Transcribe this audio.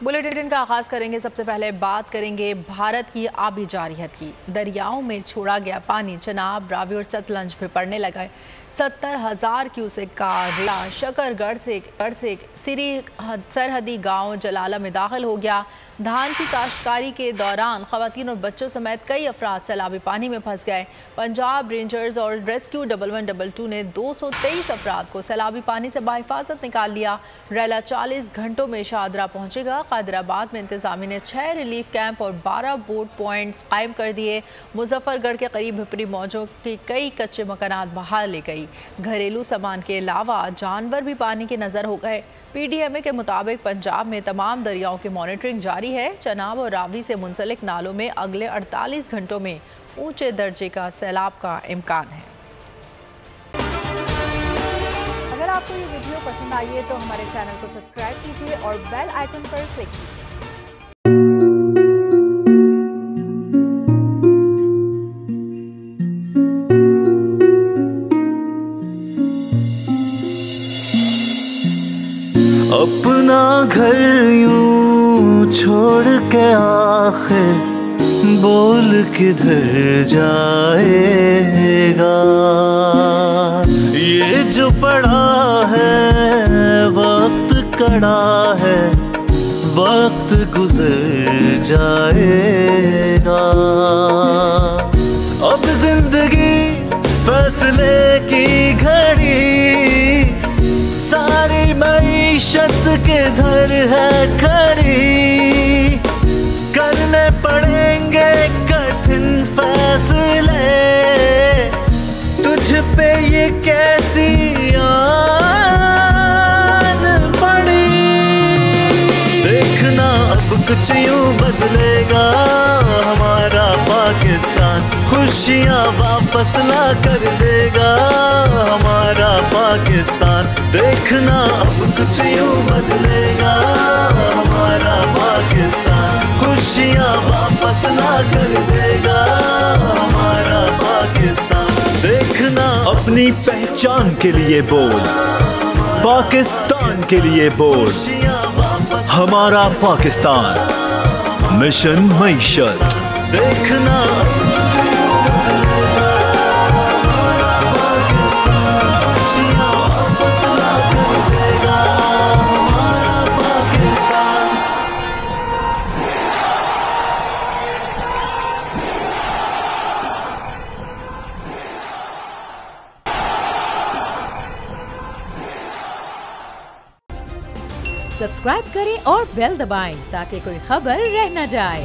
Bulletin का आगाज करेंगे। सबसे पहले बात करेंगे भारत की आबी जारहियत की। दरियाओं में छोड़ा गया पानी चनाब, रावी और सतलज में पड़ने लगा। 70,000 क्यूसेक का रिला शकरगढ़ से सिरी सरहदी गांव जलाला में दाखिल हो गया। धान की काश्तकारी के दौरान खवातीन और बच्चों समेत कई अफराद सैलाबी पानी में फंस गए। पंजाब रेंजर्स और रेस्क्यू 1122 ने 223 अफराद को सैलाबी पानी से बाहिफाजत निकाल लिया। रेला 40 घंटों में शाहदरा पहुंचेगा। कादिराबाद में इंतजामी ने 6 रिलीफ कैंप और 12 बोट पॉइंट्स कायम कर दिए। मुजफ्फरगढ़ के करीब भिपरी मौजों की कई कच्चे मकानात बहा ले गई। घरेलू सामान के अलावा जानवर भी पानी के नजर हो गए। PDMA के मुताबिक पंजाब में तमाम दरियाओं की मॉनिटरिंग जारी है। चनाब और रावी से मुंसलिक नालों में अगले 48 घंटों में ऊंचे दर्जे का सैलाब का इम्कान है। अगर आपको ये वीडियो पसंद आई है तो हमारे चैनल को सब्सक्राइब कीजिए और बेल आइकन पर क्लिक कीजिए। अपना घर यूं छोड़ के आखिर बोल किधर जाएगा। ये जो पड़ा है वक्त कड़ा है, वक्त गुजर जाएगा। अब जिंदगी फैसले की घड़ी, सारी मईशत के धर है खड़ी। करने पड़ेंगे कठिन फैसले, तुझ पे ये कैसी आन पड़ी। देखना अब कुछ यूं बदलेगा हमारा पाकिस्तान, खुशियाँ वापस ला कर देगा हमारा पाकिस्तान। देखना अब कुछ यूं बदलेगा हमारा पाकिस्तान, खुशियाँ वापस ला कर देगा हमारा पाकिस्तान। देखना अपनी पहचान के लिए बोल, पाकिस्तान के लिए बोल, हमारा पाकिस्तान मिशन मईशत। देखना सब्सक्राइब करें और बेल दबाएं ताकि कोई खबर रह न जाए।